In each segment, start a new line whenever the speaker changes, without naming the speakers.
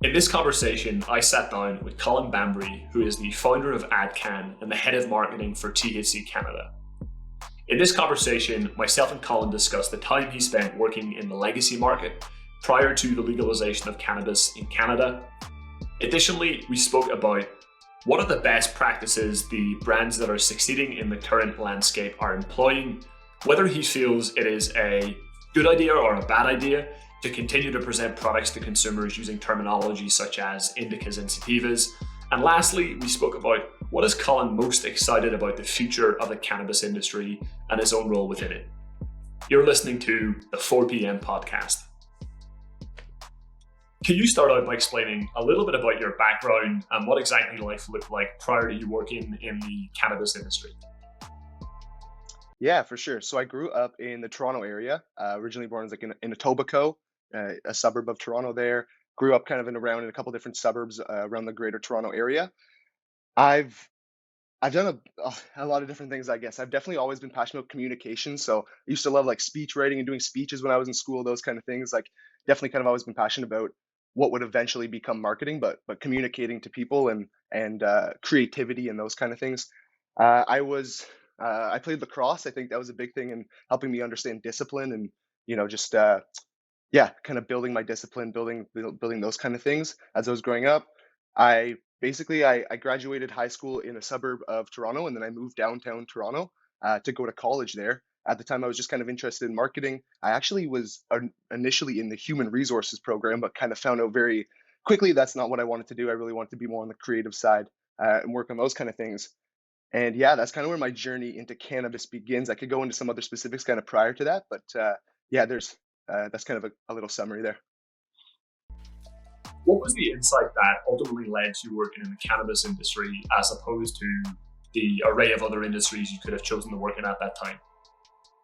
In this conversation, I sat down with Colin Bambury, who is the founder of Adcann and the head of marketing for THC Canada. In this conversation, myself and Colin discussed the time he spent working in the legacy market prior to the legalization of cannabis in Canada. Additionally, we spoke about what are the best practices the brands that are succeeding in the current landscape are employing, whether he feels it is a good idea or a bad idea to continue to present products to consumers using terminology such as indicas and sativas. And lastly, we spoke about what is Colin most excited about the future of the cannabis industry and his own role within it. You're listening to the 4 p.m. podcast. Can you start out by explaining a little bit about your background and what exactly life looked like prior to you working in the cannabis industry?
Yeah, for sure. So I grew up in the Toronto area, originally born in Etobicoke, a suburb of Toronto there. Grew up kind of around in a couple different suburbs around the greater Toronto area. I've I've done a lot of different things, I guess. I've definitely always been passionate about communication. So I used to love like speech writing and doing speeches when I was in school, those kind of things. Like definitely kind of always been passionate about what would eventually become marketing, but communicating to people and creativity and those kind of things. I played lacrosse. I think that was a big thing in helping me understand discipline and just yeah, kind of building my discipline, building those kind of things as I was growing up. I graduated high school in a suburb of Toronto, and then I moved downtown Toronto to go to college there. At the time, I was just kind of interested in marketing. I actually was initially in the human resources program, but kind of found out very quickly that's not what I wanted to do. I really wanted to be more on the creative side and work on those kind of things. And yeah, that's kind of where my journey into cannabis begins. I could go into some other specifics kind of prior to that, but yeah, there's that's kind of a little summary there.
What was the insight that ultimately led to working in the cannabis industry as opposed to the array of other industries you could have chosen to work in at that time?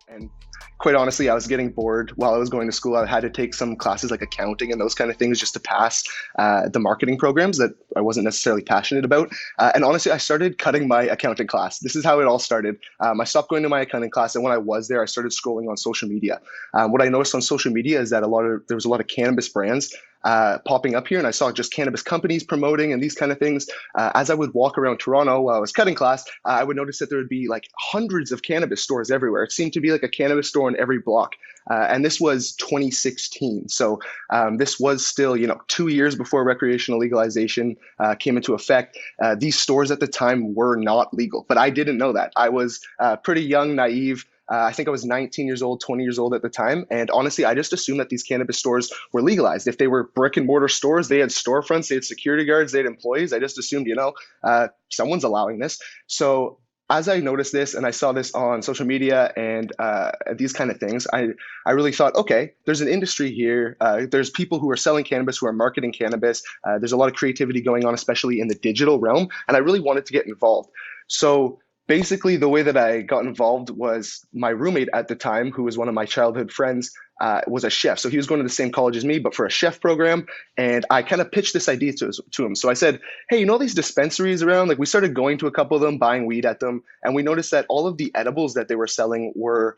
And quite honestly, I was getting bored while I was going to school. I had to take some classes like accounting and those kind of things just to pass the marketing programs that I wasn't necessarily passionate about. And honestly, I started cutting my accounting class. This is how it all started. I stopped going to my accounting class, and when I was there, I started scrolling on social media. What I noticed on social media is that there was a lot of cannabis brands popping up here, and I saw just cannabis companies promoting and these kind of things. As I would walk around Toronto while I was cutting class, I would notice that there would be like hundreds of cannabis stores everywhere. It seemed to be like a cannabis store in every block. And this was 2016. So this was still, 2 years before recreational legalization came into effect. These stores at the time were not legal, but I didn't know that. I was pretty young, naive. I think I was 19 years old, 20 years old at the time. And honestly, I just assumed that these cannabis stores were legalized. If they were brick and mortar stores, they had storefronts, they had security guards, they had employees. I just assumed, someone's allowing this. So as I noticed this and I saw this on social media and these kind of things, I really thought, okay, there's an industry here. There's people who are selling cannabis, who are marketing cannabis. There's a lot of creativity going on, especially in the digital realm. And I really wanted to get involved. So basically, the way that I got involved was my roommate at the time, who was one of my childhood friends, was a chef. So he was going to the same college as me, but for a chef program. And I kind of pitched this idea to him. So I said, hey, these dispensaries around? Like we started going to a couple of them, buying weed at them. And we noticed that all of the edibles that they were selling were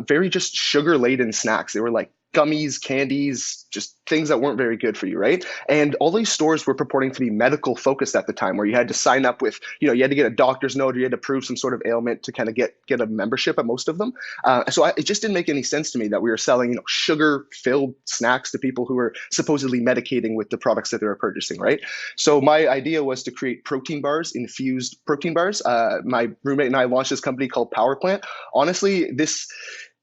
very just sugar-laden snacks. They were like gummies, candies, just things that weren't very good for you, right? And all these stores were purporting to be medical focused at the time, where you had to sign up with, you had to get a doctor's note, or you had to prove some sort of ailment to kind of get a membership at most of them. It just didn't make any sense to me that we were selling, sugar-filled snacks to people who were supposedly medicating with the products that they were purchasing, right? So my idea was to create protein bars, infused protein bars. My roommate and I launched this company called Power Plant. Honestly,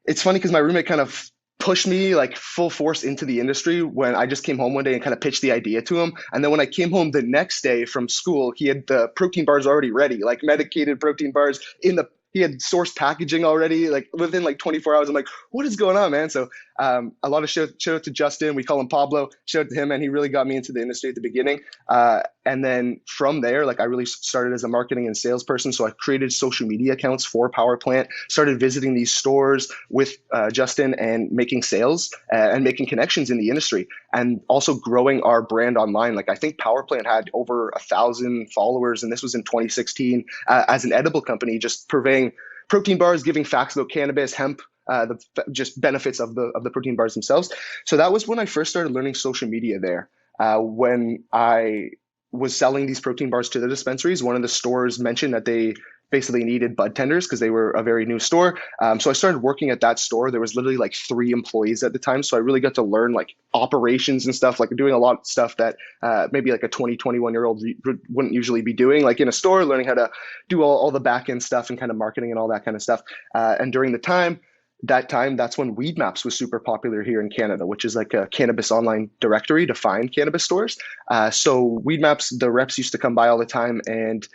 it's funny because my roommate kind of pushed me like full force into the industry when I just came home one day and kind of pitched the idea to him. And then when I came home the next day from school, he had the protein bars already ready, like medicated protein bars he had sourced packaging already, like within like 24 hours. I'm like, what is going on, man? So a lot of shout out to Justin. We call him Pablo. Shout out to him, and he really got me into the industry at the beginning. And then from there, like I really started as a marketing and salesperson. So I created social media accounts for Power Plant, started visiting these stores with Justin and making sales and making connections in the industry, and also growing our brand online. Like I think Power Plant had over 1,000 followers, and this was in 2016 as an edible company, just purveying protein bars, giving facts about cannabis, hemp, just benefits of the protein bars themselves. So that was when I first started learning social media there. when I was selling these protein bars to the dispensaries, one of the stores mentioned that they basically needed bud tenders because they were a very new store. So I started working at that store. There was literally like 3 employees at the time. So I really got to learn like operations and stuff, like doing a lot of stuff that maybe like a 21-year-old wouldn't usually be doing, like in a store, learning how to do all the back end stuff and kind of marketing and all that kind of stuff. And during that's when Weed Maps was super popular here in Canada, which is like a cannabis online directory to find cannabis stores. So Weed Maps, the reps used to come by all the time. And,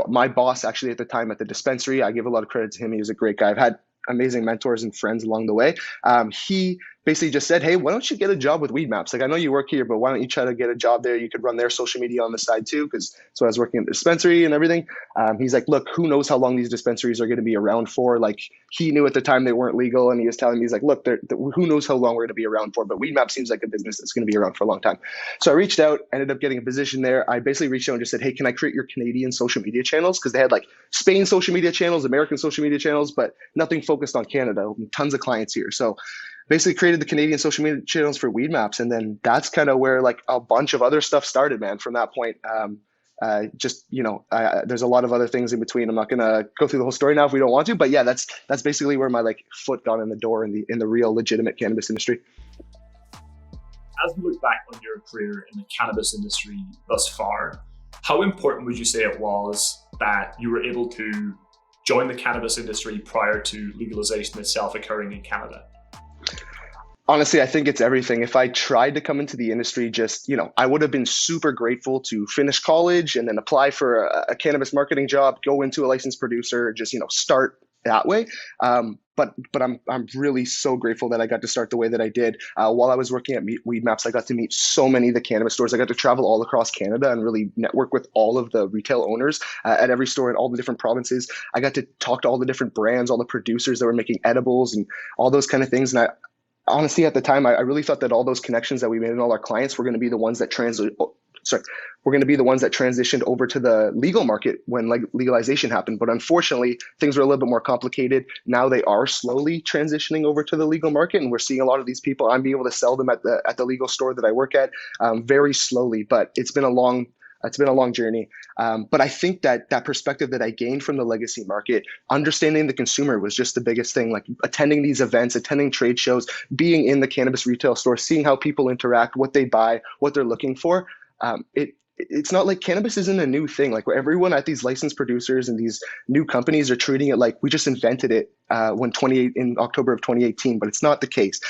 my boss actually at the time at the dispensary, I give a lot of credit to him. He was a great guy. I've had amazing mentors and friends along the way. He basically just said, hey, why don't you get a job with Weed Maps? Like, I know you work here, but why don't you try to get a job there? You could run their social media on the side too. So I was working at the dispensary and everything. He's like, look, who knows how long these dispensaries are going to be around for? Like, he knew at the time they weren't legal. And he was telling me, he's like, look, who knows how long we're going to be around for? But Weed Maps seems like a business that's going to be around for a long time. So I reached out, ended up getting a position there. I basically reached out and just said, hey, can I create your Canadian social media channels? Because they had like Spain social media channels, American social media channels, but nothing focused on Canada. Tons of clients here. So basically created the Canadian social media channels for Weed Maps. And then that's kind of where like a bunch of other stuff started, man, from that point. There's a lot of other things in between. I'm not going to go through the whole story now if we don't want to, but yeah, that's basically where my like foot got in the door in the real legitimate cannabis industry.
As we look back on your career in the cannabis industry thus far, how important would you say it was that you were able to join the cannabis industry prior to legalization itself occurring in Canada?
Honestly, I think it's everything. If I tried to come into the industry, I would have been super grateful to finish college and then apply for a cannabis marketing job, go into a licensed producer, start that way. But I'm really so grateful that I got to start the way that I did. While I was working at Weed Maps, I got to meet so many of the cannabis stores. I got to travel all across Canada and really network with all of the retail owners at every store in all the different provinces. I got to talk to all the different brands, all the producers that were making edibles and all those kind of things. And honestly, at the time, I really thought that all those connections that we made and all our clients were going to be the ones that transitioned over to the legal market when legalization happened. But unfortunately, things were a little bit more complicated. Now they are slowly transitioning over to the legal market, and we're seeing a lot of these people. I'm being able to sell them at the legal store that I work at very slowly, but it's been a long journey. But I think that perspective that I gained from the legacy market, understanding the consumer, was just the biggest thing. Like attending these events, attending trade shows, being in the cannabis retail store, seeing how people interact, what they buy, what they're looking for. It's not like cannabis isn't a new thing. Like everyone at these licensed producers and these new companies are treating it like we just invented it in October of 2018, but it's not the case.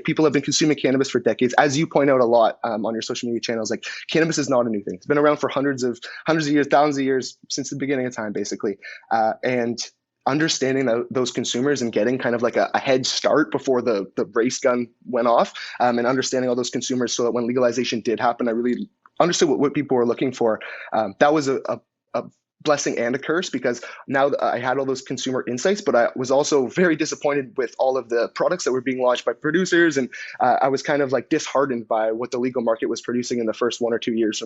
People have been consuming cannabis for decades, as you point out a lot on your social media channels. Like cannabis is not a new thing. It's been around for hundreds of years, thousands of years, since the beginning of time, basically. And understanding those consumers and getting kind of like a head start before the race gun went off, and understanding all those consumers so that when legalization did happen, I really understood what people were looking for. That was a blessing and a curse, because now I had all those consumer insights, but I was also very disappointed with all of the products that were being launched by producers. And I was kind of like disheartened by what the legal market was producing in the first 1 or 2 years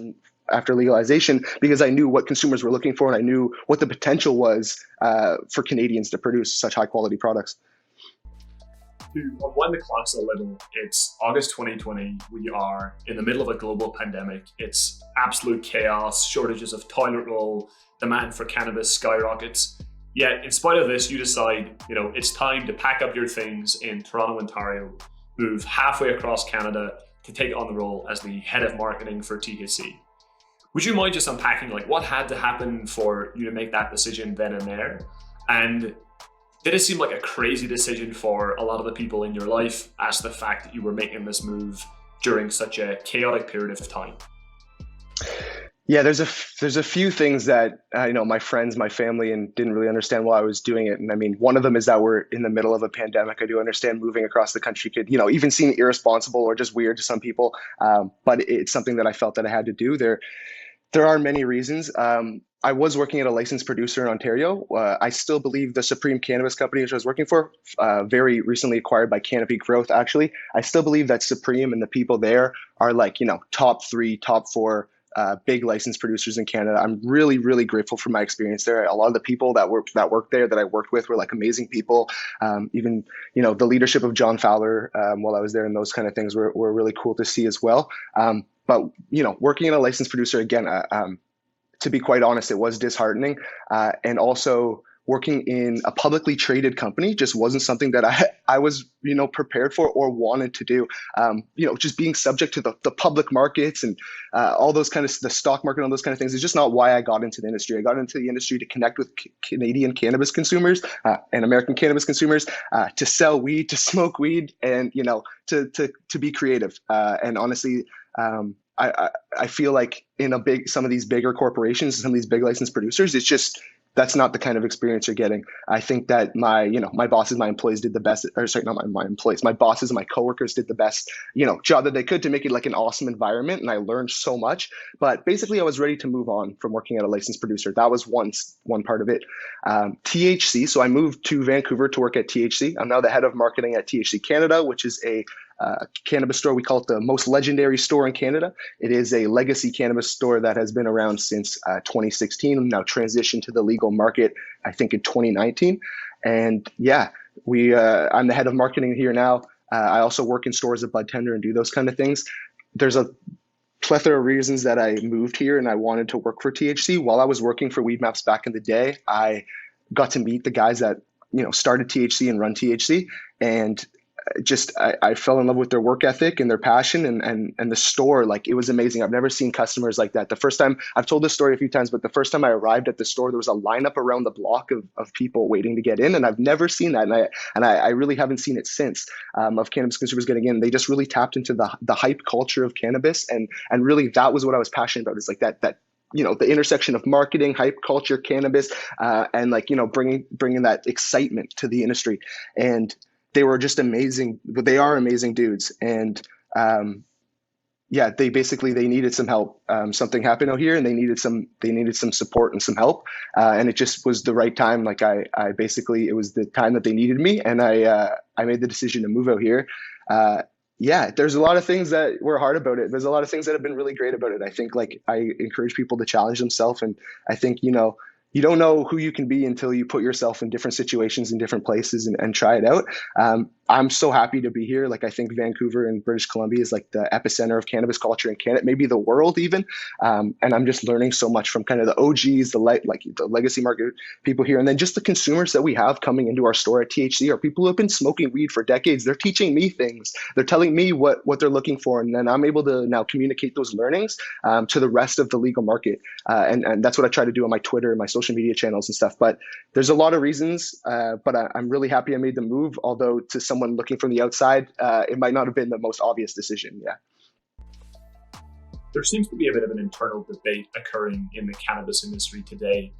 after legalization, because I knew what consumers were looking for and I knew what the potential was for Canadians to produce such high quality products.
To unwind the clocks a little, it's August 2020. We are in the middle of a global pandemic. It's absolute chaos, shortages of toilet roll, demand for cannabis skyrockets. Yet, in spite of this, you decide, it's time to pack up your things in Toronto, Ontario, move halfway across Canada to take on the role as the head of marketing for THC. Would you mind just unpacking what had to happen for you to make that decision then and there? And did it seem like a crazy decision for a lot of the people in your life, as the fact that you were making this move during such a chaotic period of time?
Yeah, there's a few things that my friends, my family, and didn't really understand why I was doing it. And I mean, one of them is that we're in the middle of a pandemic. I do understand moving across the country could, even seem irresponsible or just weird to some people. But it's something that I felt that I had to do. There are many reasons. I was working at a licensed producer in Ontario. I still believe the Supreme Cannabis Company, which I was working for, very recently acquired by Canopy Growth, actually. I still believe that Supreme and the people there are top 3, top 4 big licensed producers in Canada. I'm really, really grateful for my experience there. A lot of the people that work there that I worked with were amazing people. Even, the leadership of John Fowler while I was there and those kind of things were really cool to see as well. but working in a licensed producer again, to be quite honest, it was disheartening. And also working in a publicly traded company just wasn't something that I was, prepared for or wanted to do. Just being subject to the public markets and all those kind of the stock market, all those kind of things is just not why I got into the industry. I got into the industry to connect with Canadian cannabis consumers and American cannabis consumers, to sell weed, to smoke weed, and, to be creative. And honestly, I feel like in some of these bigger corporations, some of these big licensed producers, it's just that's not the kind of experience you're getting. I think that my bosses, my employees did the best, or sorry, not my employees, my bosses and my coworkers did the best, job that they could to make it like an awesome environment. And I learned so much, but basically I was ready to move on from working at a licensed producer. That was one part of it. THC. So I moved to Vancouver to work at THC. I'm now the head of marketing at THC Canada, which is a cannabis store. We call it the most legendary store in Canada. It is a legacy cannabis store that has been around since 2016 and now transitioned to the legal market, I think, in 2019. And yeah, I'm the head of marketing here now. I also work in stores as a bud tender and do those kind of things. There's a plethora of reasons that I moved here and I wanted to work for THC. While I was working for Weed Maps back in the day, I got to meet the guys that started THC and run THC, and I fell in love with their work ethic and their passion and the store. Like, it was amazing. I've never seen customers like that. The first time, I've told this story a few times, but the first time I arrived at the store, there was a lineup around the block of people waiting to get in. And I've never seen that. And I really haven't seen it since, of cannabis consumers getting in. They just really tapped into the hype culture of cannabis. And really that was what I was passionate about, is like that the intersection of marketing, hype culture, cannabis, and bringing that excitement to the industry. And they were just amazing. They are amazing dudes. And they needed some help. Something happened out here and they needed some support and some help. And it just was the right time. Like it was the time that they needed me. And I made the decision to move out here. There's a lot of things that were hard about it. There's a lot of things that have been really great about it. I think I encourage people to challenge themselves. And I think, you don't know who you can be until you put yourself in different situations in different places and try it out. I'm so happy to be here. Like, I think Vancouver and British Columbia is like the epicenter of cannabis culture in Canada, maybe the world even. And I'm just learning so much from kind of the OGs, the legacy market people here. And then just the consumers that we have coming into our store at THC are people who have been smoking weed for decades. They're teaching me things. They're telling me what they're looking for. And then I'm able to now communicate those learnings to the rest of the legal market. And that's what I try to do on my Twitter and my social media channels and stuff. But there's a lot of reasons, but I'm really happy I made the move. Although to someone looking from the outside, it might not have been the most obvious decision. Yeah.
There seems to be a bit of an internal debate occurring in the cannabis industry today,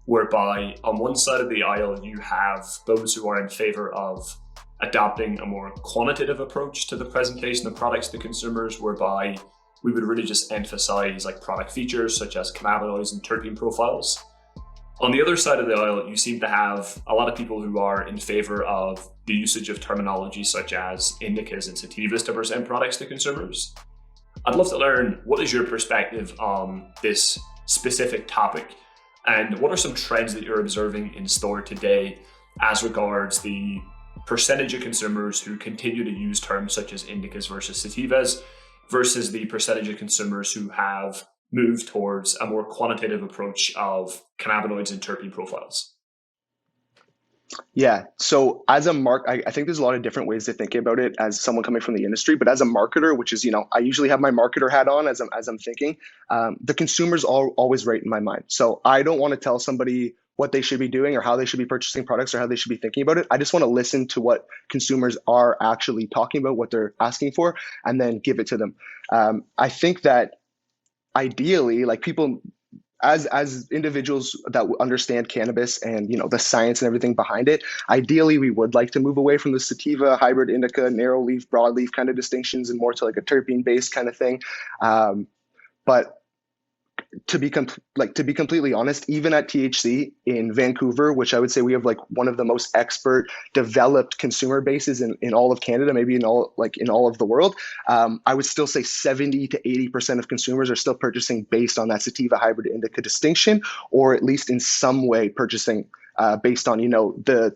whereby on one side of the aisle, you have those who are in favor of adopting a more quantitative approach to the presentation of products to consumers, whereby we would really just emphasize like product features such as cannabinoids and terpene profiles. On the other side of the aisle, you seem to have a lot of people who are in favor of the usage of terminology such as indicas and sativas to present products to consumers. I'd love to learn, what is your perspective on this specific topic, and what are some trends that you're observing in store today as regards the percentage of consumers who continue to use terms such as indicas versus sativas versus the percentage of consumers who have moved towards a more quantitative approach of cannabinoids and terpene profiles?
Yeah. So as a I think there's a lot of different ways to think about it as someone coming from the industry, but as a marketer, which is, I usually have my marketer hat on as I'm thinking, the consumer's always right in my mind. So I don't want to tell somebody what they should be doing or how they should be purchasing products or how they should be thinking about it. I just want to listen to what consumers are actually talking about, what they're asking for, and then give it to them. I think that ideally, like people, as individuals that understand cannabis and the science and everything behind it, ideally we would like to move away from the sativa, hybrid, indica, narrow leaf, broad leaf kind of distinctions and more to like a terpene based kind of thing. But to be completely honest, even at THC in Vancouver, which I would say we have like one of the most expert developed consumer bases in all of Canada, maybe in all of the world, I would still say 70 to 80% of consumers are still purchasing based on that sativa, hybrid, indica distinction, or at least in some way purchasing based on the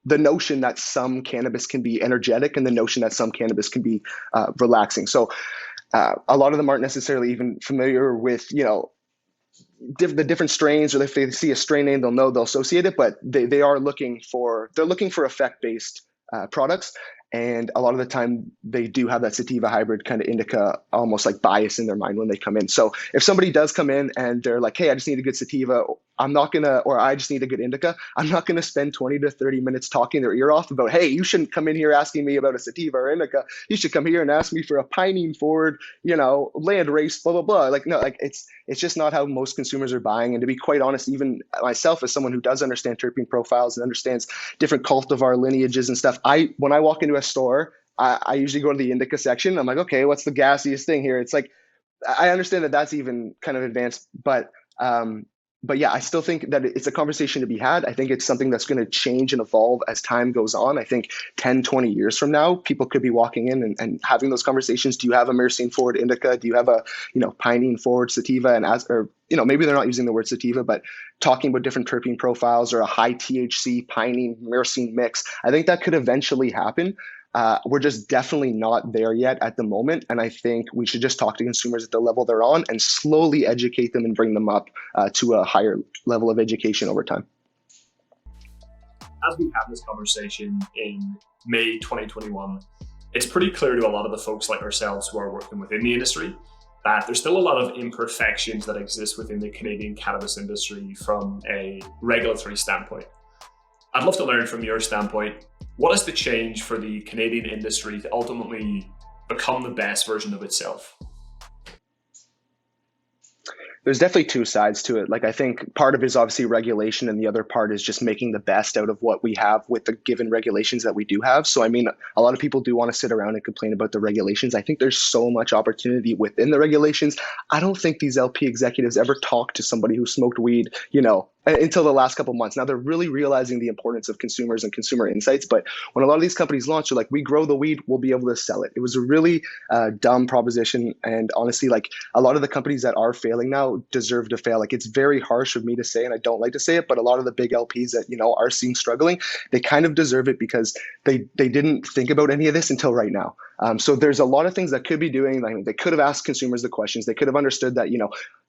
notion that some cannabis can be energetic and the notion that some cannabis can be relaxing. So A lot of them aren't necessarily even familiar with, the different strains, or if they see a strain name, they'll associate it, but they are looking for effect based products. And a lot of the time they do have that sativa hybrid kind of indica almost like bias in their mind when they come in. So if somebody does come in and they're like, hey, I just need a good sativa, or I just need a good indica, I'm not gonna spend 20 to 30 minutes talking their ear off about, hey, you shouldn't come in here asking me about a sativa or indica. You should come here and ask me for a pinene forward, land race, blah blah blah. Like, no, like it's just not how most consumers are buying. And to be quite honest, even myself as someone who does understand terpene profiles and understands different cultivar lineages and stuff, when I walk into a store, I usually go to the indica section. I'm like, okay, what's the gassiest thing here? It's like, I understand that that's even kind of advanced, but yeah, I still think that it's a conversation to be had. I think it's something that's going to change and evolve as time goes on. I think 10, 20 years from now, people could be walking in and having those conversations. Do you have a myrcene forward indica? Do you have a, pinene forward sativa? Maybe they're not using the word sativa, but talking about different terpene profiles or a high THC pinene myrcene mix. I think that could eventually happen. We're just definitely not there yet at the moment. And I think we should just talk to consumers at the level they're on and slowly educate them and bring them up to a higher level of education over time.
As we have this conversation in May 2021, it's pretty clear to a lot of the folks like ourselves who are working within the industry that there's still a lot of imperfections that exist within the Canadian cannabis industry from a regulatory standpoint. I'd love to learn from your standpoint, what is the change for the Canadian industry to ultimately become the best version of itself?
There's definitely two sides to it. Like, I think part of it is obviously regulation, and the other part is just making the best out of what we have with the given regulations that we do have. So, I mean, a lot of people do want to sit around and complain about the regulations. I think there's so much opportunity within the regulations. I don't think these LP executives ever talked to somebody who smoked weed, until the last couple of months. Now they're really realizing the importance of consumers and consumer insights. But when a lot of these companies launch, they're like, we grow the weed, we'll be able to sell it. It was a really dumb proposition. And honestly, like, a lot of the companies that are failing now deserve to fail. Like, it's very harsh of me to say, and I don't like to say it, but a lot of the big LPs that, are seen struggling, they kind of deserve it because they didn't think about any of this until right now. So there's a lot of things that could be doing. Like, they could have asked consumers the questions. They could have understood that,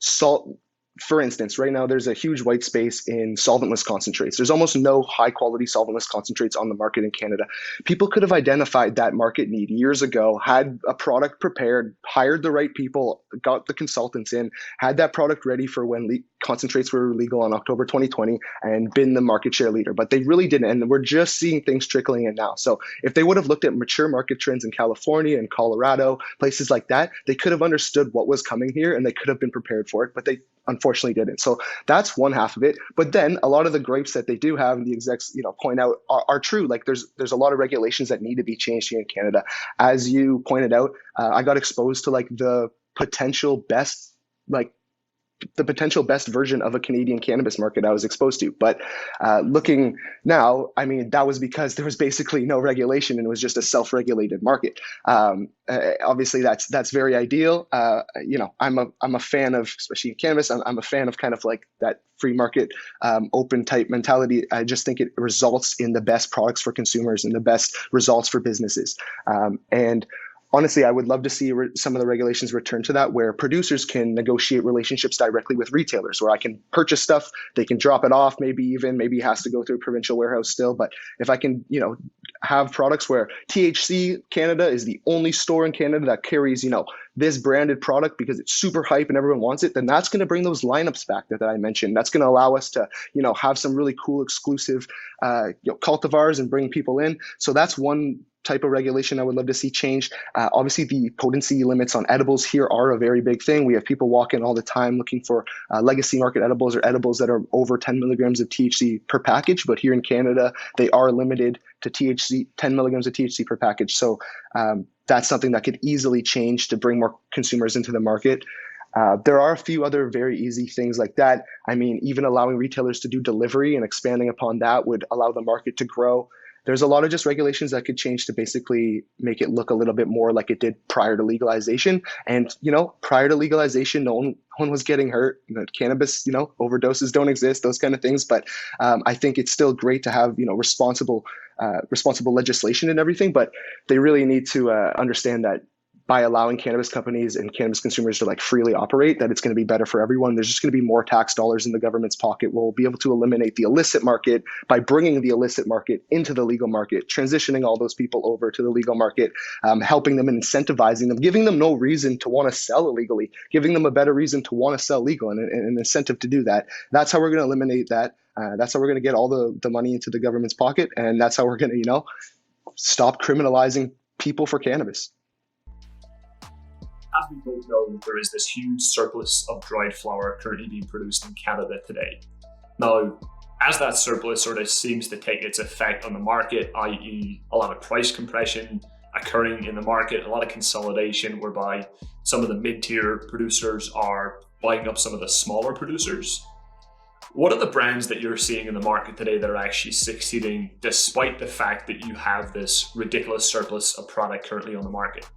salt, for instance, right now there's a huge white space in solventless concentrates. There's almost no high quality solventless concentrates on the market in Canada. People could have identified that market need years ago, had a product prepared, hired the right people, got the consultants in, had that product ready for when concentrates were legal on October 2020, and been the market share leader. But they really didn't. And we're just seeing things trickling in now. So if they would have looked at mature market trends in California and Colorado, places like that, they could have understood what was coming here and they could have been prepared for it. But they unfortunately didn't. So that's one half of it. But then a lot of the gripes that they do have, and the execs, point out, are true. Like, there's a lot of regulations that need to be changed here in Canada. As you pointed out, I got exposed to the potential best version of a Canadian cannabis market I was exposed to. But looking now, I mean, that was because there was basically no regulation and it was just a self-regulated market. Obviously, that's very ideal. I'm a fan of, especially in cannabis, I'm a fan of kind of like that free market, open type mentality. I just think it results in the best products for consumers and the best results for businesses. And honestly, I would love to see some of the regulations return to that, where producers can negotiate relationships directly with retailers, where I can purchase stuff, they can drop it off, maybe it has to go through a provincial warehouse still. But if I can, have products where THC Canada is the only store in Canada that carries, this branded product because it's super hype and everyone wants it, then that's going to bring those lineups back that I mentioned. That's going to allow us to, have some really cool exclusive, cultivars and bring people in. So that's one type of regulation I would love to see changed. Obviously, the potency limits on edibles here are a very big thing. We have people walking all the time looking for legacy market edibles or edibles that are over 10 milligrams of THC per package. But here in Canada, they are limited to 10 milligrams of THC per package. So that's something that could easily change to bring more consumers into the market. There are a few other very easy things like that. I mean, even allowing retailers to do delivery and expanding upon that would allow the market to grow. There's a lot of just regulations that could change to basically make it look a little bit more like it did prior to legalization. And, prior to legalization, no one was getting hurt. Cannabis, overdoses don't exist, those kind of things. But I think it's still great to have, responsible legislation and everything. But they really need to understand that by allowing cannabis companies and cannabis consumers to like freely operate, that it's going to be better for everyone. There's just going to be more tax dollars in the government's pocket. We'll be able to eliminate the illicit market by bringing the illicit market into the legal market, transitioning all those people over to the legal market, helping them and incentivizing them, giving them no reason to want to sell illegally, giving them a better reason to want to sell legal and an incentive to do that. That's how we're going to eliminate that. That's how we're going to get all the money into the government's pocket. And that's how we're going to, stop criminalizing people for cannabis.
As we both know, there is this huge surplus of dried flower currently being produced in Canada today. Now, as that surplus sort of seems to take its effect on the market, i.e. a lot of price compression occurring in the market, a lot of consolidation whereby some of the mid-tier producers are buying up some of the smaller producers. What are the brands that you're seeing in the market today that are actually succeeding despite the fact that you have this ridiculous surplus of product currently on the market?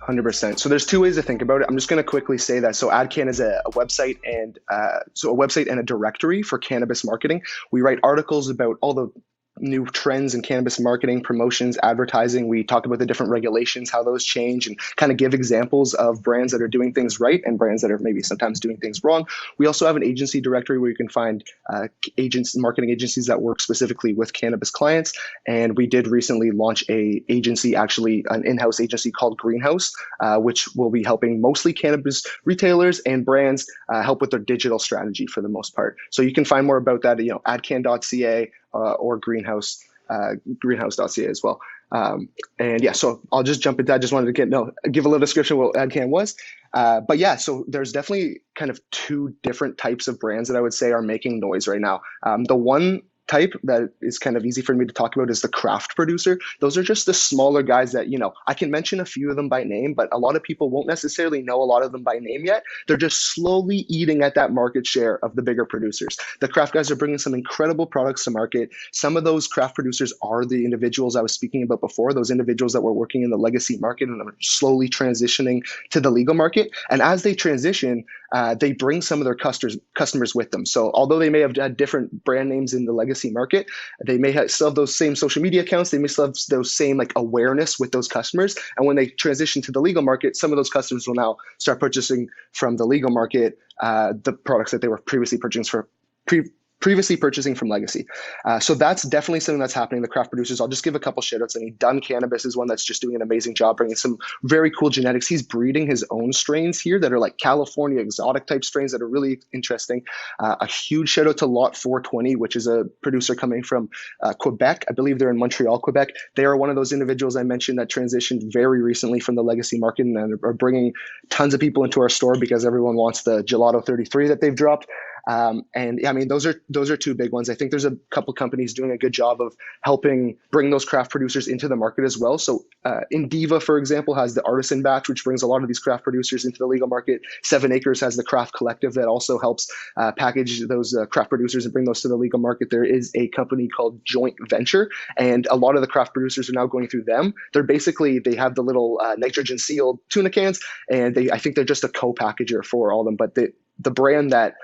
100%. So there's two ways to think about it. I'm just going to quickly say that. So Adcann is a website and a directory for cannabis marketing. We write articles about all the new trends in cannabis marketing, promotions, advertising. We talk about the different regulations, how those change, and kind of give examples of brands that are doing things right and brands that are maybe sometimes doing things wrong. We also have an agency directory where you can find marketing agencies that work specifically with cannabis clients. And we did recently launch an in-house agency called Greenhouse, which will be helping mostly cannabis retailers and brands help with their digital strategy for the most part. So you can find more about that at adcann.ca or greenhouse.ca as well. So I'll just jump into that. I just wanted to give a little description of what Adcann was. So there's definitely kind of two different types of brands that I would say are making noise right now. The one type that is kind of easy for me to talk about is the craft producer. Those are just the smaller guys that, I can mention a few of them by name, but a lot of people won't necessarily know a lot of them by name yet. They're just slowly eating at that market share of the bigger producers. The craft guys are bringing some incredible products to market. Some of those craft producers are the individuals I was speaking about before, those individuals that were working in the legacy market and are slowly transitioning to the legal market. And as they transition, they bring some of their customers with them. So although they may have had different brand names in the legacy market, they may still have those same social media accounts. They may still have those same awareness with those customers. And when they transition to the legal market, some of those customers will now start purchasing from the legal market the products that they were previously purchasing from legacy. So that's definitely something that's happening. The craft producers, I'll just give a couple shout outs. Done Cannabis is one that's just doing an amazing job bringing some very cool genetics. He's breeding his own strains here that are like California exotic type strains that are really interesting. A huge shout out to Lot 420, which is a producer coming from Quebec. I believe they're in Montreal, Quebec. They are one of those individuals I mentioned that transitioned very recently from the legacy market and are bringing tons of people into our store because everyone wants the Gelato 33 that they've dropped. Those are two big ones. I think there's a couple companies doing a good job of helping bring those craft producers into the market as well. So Indiva, for example, has the Artisan Batch, which brings a lot of these craft producers into the legal market. 7 Acres has the Craft Collective that also helps package those craft producers and bring those to the legal market. There is a company called Joint Venture, and a lot of the craft producers are now going through them. They have the little nitrogen sealed tuna cans, and I think they're just a co-packager for all of them. But the brand that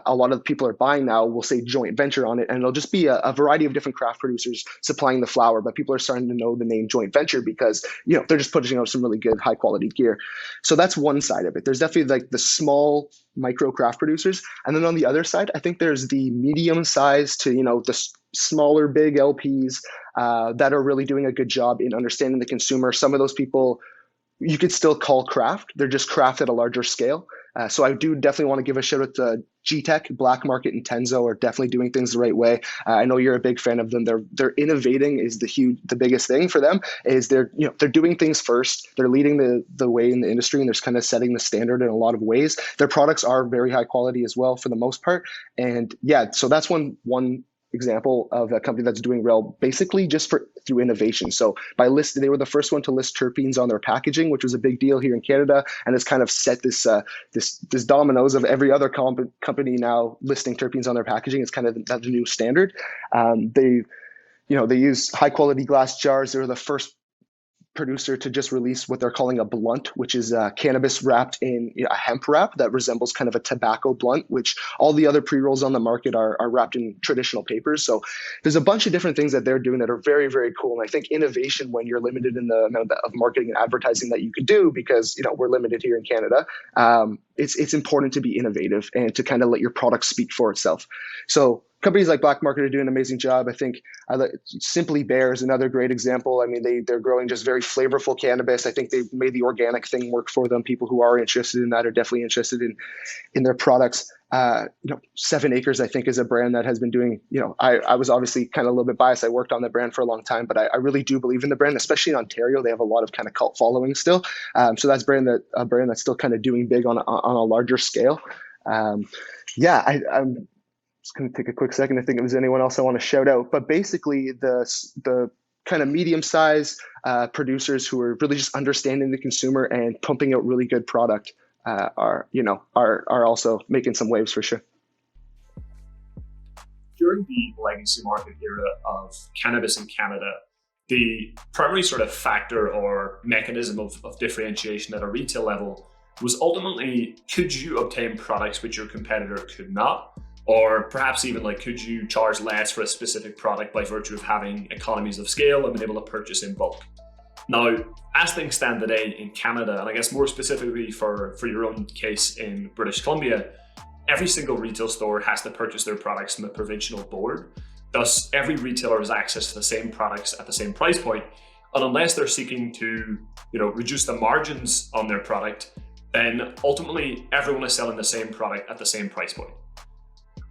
a lot of the people are buying now will say Joint Venture on it, and it'll just be a variety of different craft producers supplying the flower. But people are starting to know the name Joint Venture because they're just putting out some really good high quality gear. So that's one side of it. There's definitely the small micro craft producers, and then on the other side, I think there's the medium size to the smaller big LPs that are really doing a good job in understanding the consumer. Some of those people you could still call craft. They're just craft at a larger scale. So I do definitely want to give a shout out to G-Tech, Black Market, and Tenzo are definitely doing things the right way. I know you're a big fan of them. They're innovating is the biggest thing for them. Is they're doing things first. They're leading the way in the industry, and they're kind of setting the standard in a lot of ways. Their products are very high quality as well for the most part. And so that's one example of a company that's doing well, basically just through innovation. So they were the first one to list terpenes on their packaging, which was a big deal here in Canada, and has kind of set this dominoes of every other company now listing terpenes on their packaging. It's kind of the new standard. They use high quality glass jars. They were the first producer to just release what they're calling a blunt, which is cannabis wrapped in a hemp wrap that resembles kind of a tobacco blunt, which all the other pre-rolls on the market are wrapped in traditional papers. So there's a bunch of different things that they're doing that are very, very cool. And I think innovation, when you're limited in the amount of marketing and advertising that you could do, because we're limited here in Canada, it's important to be innovative and to kind of let your product speak for itself. So companies like Black Market are doing an amazing job. I think Simply Bare is another great example. I mean, they're growing just very flavorful cannabis. I think they've made the organic thing work for them. People who are interested in that are definitely interested in their products. 7 Acres, I think, is a brand that has been doing, I was obviously kind of a little bit biased. I worked on the brand for a long time, but I really do believe in the brand, especially in Ontario. They have a lot of kind of cult following still. So that's a brand that's still kind of doing big on a larger scale. I'm just going to take a quick second to think if there's anyone else I want to shout out. But basically, the kind of medium-sized producers who are really just understanding the consumer and pumping out really good product are also making some waves for sure.
During the legacy market era of cannabis in Canada, the primary sort of factor or mechanism of differentiation at a retail level was ultimately, could you obtain products which your competitor could not? Or perhaps even could you charge less for a specific product by virtue of having economies of scale and being able to purchase in bulk? Now, as things stand today in Canada, and I guess more specifically for your own case in British Columbia, every single retail store has to purchase their products from a provincial board. Thus, every retailer has access to the same products at the same price point. And unless they're seeking to, reduce the margins on their product, then ultimately everyone is selling the same product at the same price point.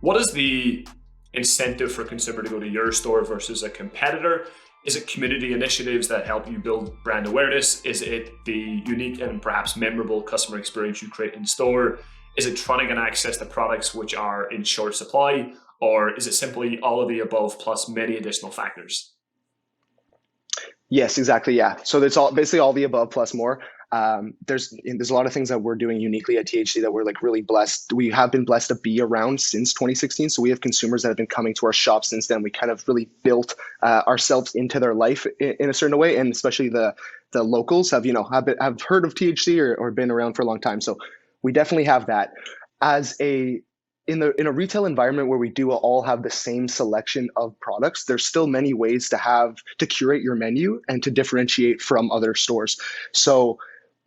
What is the incentive for a consumer to go to your store versus a competitor? Is it community initiatives that help you build brand awareness? Is it the unique and perhaps memorable customer experience you create in store? Is it trying to get access to products which are in short supply? Or is it simply all of the above plus many additional factors?
Yes, exactly. Yeah. So it's basically all the above plus more. There's a lot of things that we're doing uniquely at THC that we're really blessed. We have been blessed to be around since 2016. So we have consumers that have been coming to our shop since then. We kind of really built ourselves into their life in a certain way. And especially the locals have heard of THC or been around for a long time. So we definitely have that. In a retail environment where we do all have the same selection of products, there's still many ways to curate your menu and to differentiate from other stores. So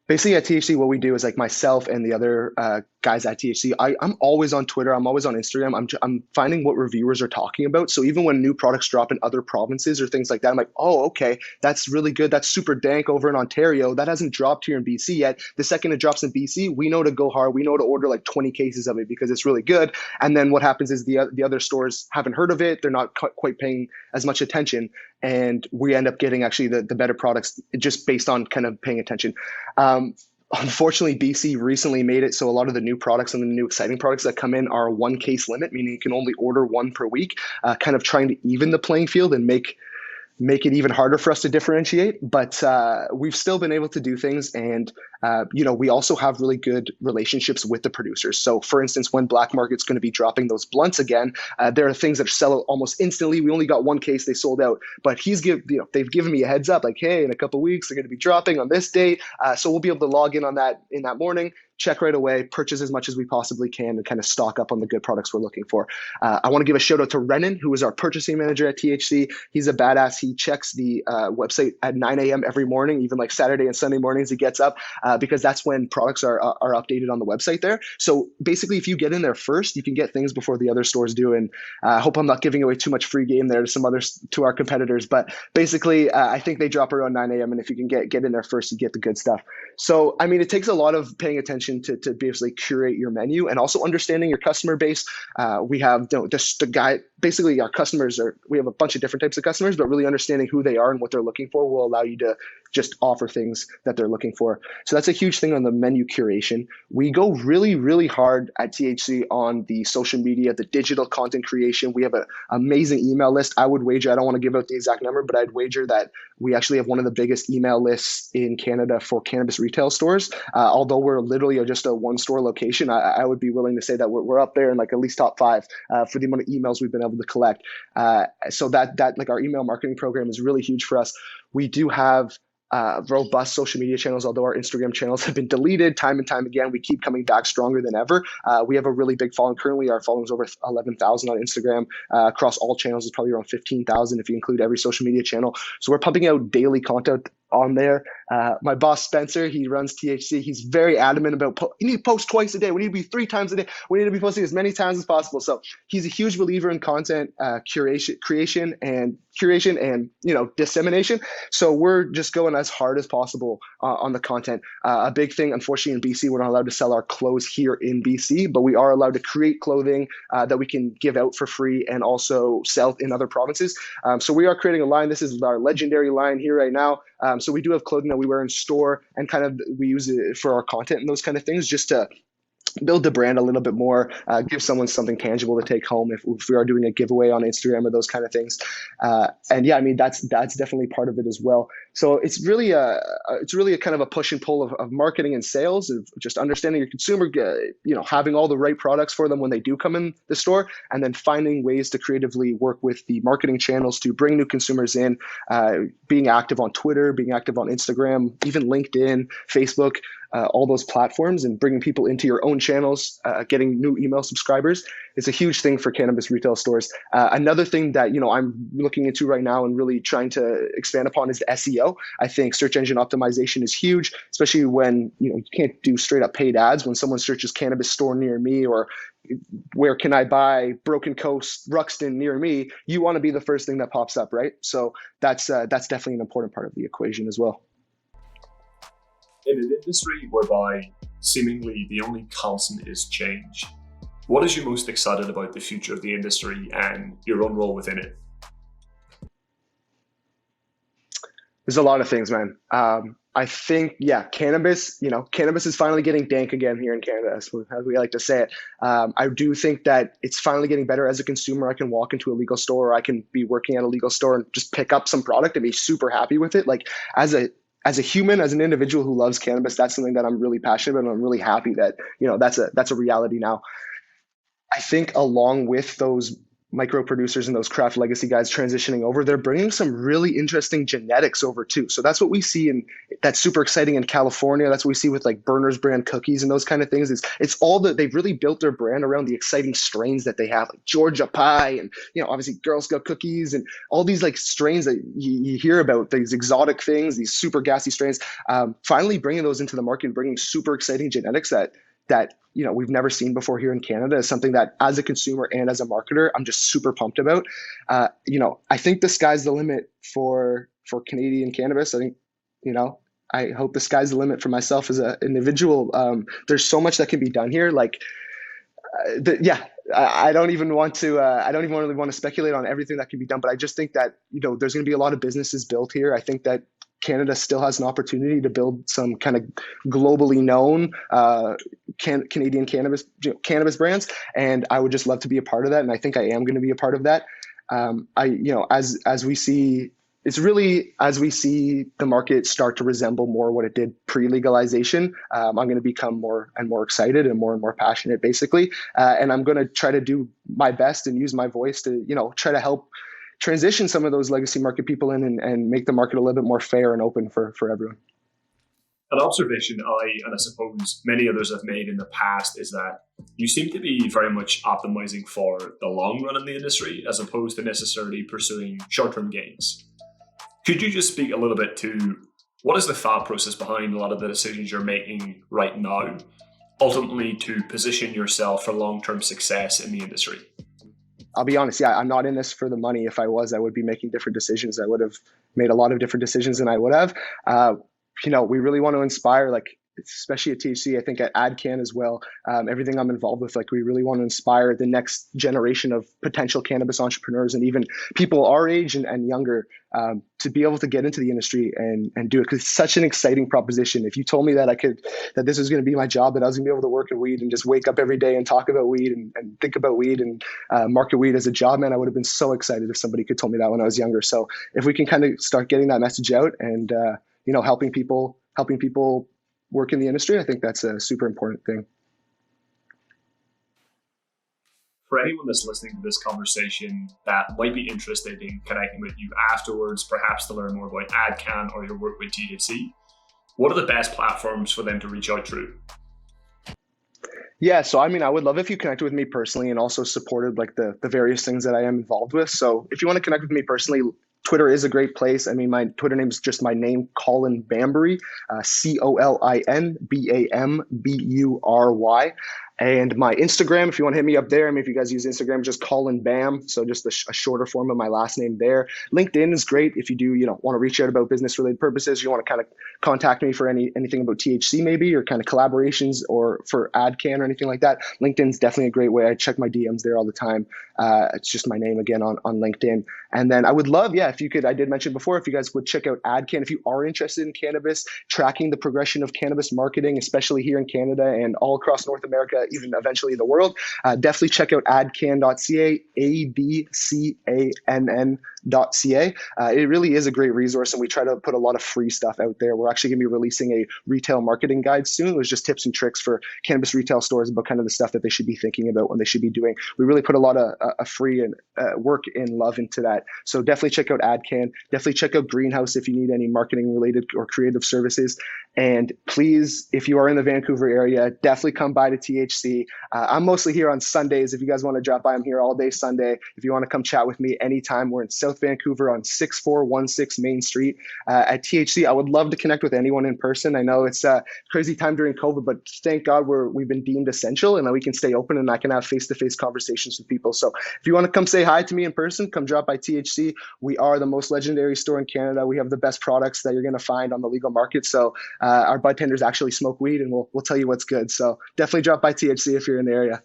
basically at THC, what we do is myself and the other guys at THC, I'm always on Twitter. I'm always on Instagram. I'm finding what reviewers are talking about. So even when new products drop in other provinces or things like that, I'm like, oh, okay, that's really good. That's super dank over in Ontario. That hasn't dropped here in BC yet. The second it drops in BC, we know to go hard. We know to order 20 cases of it because it's really good. And then what happens is the other stores haven't heard of it. They're not quite paying as much attention. And we end up getting actually the better products just based on kind of paying attention. Unfortunately, BC recently made it so a lot of the new products and the new exciting products that come in are 1 case limit, meaning you can only order 1 per week, kind of trying to even the playing field and make it even harder for us to differentiate. But we've still been able to do things. And, we also have really good relationships with the producers. So for instance, when Black Market's going to be dropping those blunts again, there are things that sell almost instantly. We only got 1 case, they sold out, but they've given me a heads up hey, in a couple of weeks, they're going to be dropping on this date. So we'll be able to log in on that in that morning, check right away, purchase as much as we possibly can, and kind of stock up on the good products we're looking for. I want to give a shout out to Renan, who is our purchasing manager at THC. He's a badass. He checks the website at 9 a.m. every morning, even Saturday and Sunday mornings he gets up because that's when products are updated on the website there. So basically, if you get in there first, you can get things before the other stores do. And I hope I'm not giving away too much free game there to our competitors. But basically, I think they drop around 9 a.m. And if you can get in there first, you get the good stuff. So, I mean, it takes a lot of paying attention to basically curate your menu and also understanding your customer base. We have basically our customers we have a bunch of different types of customers, but really understanding who they are and what they're looking for will allow you to just offer things that they're looking for. So that's a huge thing on the menu curation. We go really, really hard at THC on the social media, the digital content creation. We have an amazing email list. I would wager, I don't want to give out the exact number, but I'd wager that we actually have one of the biggest email lists in Canada for cannabis retail stores. Although we're literally just a 1-store location, I would be willing to say that we're up there in at least top 5 for the amount of emails we've been able to collect. So that our email marketing program is really huge for us. We do have robust social media channels. Although our Instagram channels have been deleted time and time again, we keep coming back stronger than ever. We have a really big following. Currently, our following is over 11,000 on Instagram. Across all channels, it's probably around 15,000 if you include every social media channel. So we're pumping out daily content on there. My boss, Spencer, he runs THC. He's very adamant about, you need to post twice a day. We need to be 3 times a day. We need to be posting as many times as possible. So he's a huge believer in content creation and dissemination. So we're just going as hard as possible on the content. A big thing, unfortunately, in BC, we're not allowed to sell our clothes here in BC, but we are allowed to create clothing that we can give out for free and also sell in other provinces. So we are creating a line. This is our legendary line here right now. So we do have clothing that we wear in store, and kind of we use it for our content and those kind of things, just to build the brand a little bit more, give someone something tangible to take home if we are doing a giveaway on Instagram or those kind of things. And yeah, I mean, that's definitely part of it as well. So it's really a kind of a push and pull of marketing and sales, of just understanding your consumer, having all the right products for them when they do come in the store, and then finding ways to creatively work with the marketing channels to bring new consumers in, being active on Twitter, being active on Instagram, even LinkedIn, Facebook, all those platforms, and bringing people into your own channels, getting new email subscribers. It's a huge thing for cannabis retail stores. Another thing that I'm looking into right now and really trying to expand upon is the SEO. I think search engine optimization is huge, especially when you can't do straight up paid ads. When someone searches cannabis store near me, or where can I buy Broken Coast Ruxton near me, you want to be the first thing that pops up, right? So that's definitely an important part of the equation as well.
In an industry whereby seemingly the only constant is change, what is you most excited about the future of the industry and your own role within it?
There's a lot of things, man. I think, cannabis is finally getting dank again here in Canada, as we like to say it. I do think that it's finally getting better. As a consumer, I can walk into a legal store, or I can be working at a legal store and just pick up some product and be super happy with it. Like, as a human, as an individual who loves cannabis, that's something that I'm really passionate about, and I'm really happy that that's a reality now. I think along with those micro producers and those craft legacy guys transitioning over, they're bringing some really interesting genetics over too. So that's what we see, and that's super exciting in California. That's what we see with like Burner's brand cookies and those kind of things. It's all that they've really built their brand around the exciting strains that they have, like Georgia pie and obviously Girl Scout cookies and all these like strains that you hear about, these exotic things, these super gassy strains. Finally bringing those into the market and bringing super exciting genetics that we've never seen before here in Canada is something that, as a consumer and as a marketer, I'm just super pumped about. I think the sky's the limit for Canadian cannabis. I think, I hope the sky's the limit for myself as an individual. There's so much that can be done here. Like, I don't even really want to speculate on everything that can be done, but I just think that, there's going to be a lot of businesses built here. I think that Canada still has an opportunity to build some kind of globally known Canadian cannabis brands, and I would just love to be a part of that. And I think I am going to be a part of that. As we see the market start to resemble more what it did pre-legalization, I'm going to become more and more excited and more passionate, basically. And I'm going to try to do my best and use my voice to, try to help transition some of those legacy market people in and make the market a little bit more fair and open for everyone.
An observation and I suppose many others have made in the past is that you seem to be very much optimizing for the long run in the industry as opposed to necessarily pursuing short-term gains. Could you just speak a little bit to what is the thought process behind a lot of the decisions you're making right now, ultimately to position yourself for long-term success in the industry?
I'll be honest, I'm not in this for the money. If I was, I would be making different decisions. I would have made a lot of different decisions than I would have. We really want to inspire, like, especially at THC, I think at Adcann as well, everything I'm involved with, like, we really want to inspire the next generation of potential cannabis entrepreneurs and even people our age and younger to be able to get into the industry and do it, because it's such an exciting proposition. If you told me that that this was going to be my job, that I was going to be able to work in weed and just wake up every day and talk about weed and think about weed and market weed as a job, man, I would have been so excited if somebody could tell me that when I was younger. So if we can kind of start getting that message out and helping people work in the industry, I think that's a super important thing.
For anyone that's listening to this conversation that might be interested in connecting with you afterwards, perhaps to learn more about Adcann or your work with THC, what are the best platforms for them to reach out through?
Yeah, so I mean, I would love if you connected with me personally and also supported like the various things that I am involved with. So if you want to connect with me personally, Twitter is a great place. I mean, my Twitter name is just my name, Colin Bambury, ColinBambury. And my Instagram, if you want to hit me up there, I mean, if you guys use Instagram, just Colin Bam. So just a shorter form of my last name there. LinkedIn is great if you do, want to reach out about business related purposes. You want to kind of contact me for anything about THC maybe, or kind of collaborations, or for Adcann or anything like that. LinkedIn's definitely a great way. I check my DMs there all the time. It's just my name again on LinkedIn. And then I would love, if you could, I did mention before, if you guys would check out Adcann, if you are interested in cannabis, tracking the progression of cannabis marketing, especially here in Canada and all across North America, even eventually the world, definitely check out adcann.ca, ADCANN.ca. It really is a great resource, and we try to put a lot of free stuff out there. We're actually going to be releasing a retail marketing guide soon. It was just tips and tricks for cannabis retail stores about kind of the stuff that they should be thinking about when they should be doing. We really put a lot of free and work and love into that. So definitely check out Adcann. Definitely check out Greenhouse if you need any marketing related or creative services. And please, if you are in the Vancouver area, definitely come by to THC. I'm mostly here on Sundays. If you guys want to drop by, I'm here all day Sunday. If you want to come chat with me anytime, we're in South Vancouver on 6416 Main Street at THC. I would love to connect with anyone in person. I know it's a crazy time during COVID, but thank God we've been deemed essential and that we can stay open and I can have face-to-face conversations with people. So if you want to come say hi to me in person, come drop by THC. We are the most legendary store in Canada. We have the best products that you're going to find on the legal market. So our bud tenders actually smoke weed, and we'll tell you what's good. So definitely drop by THC if you're in the area.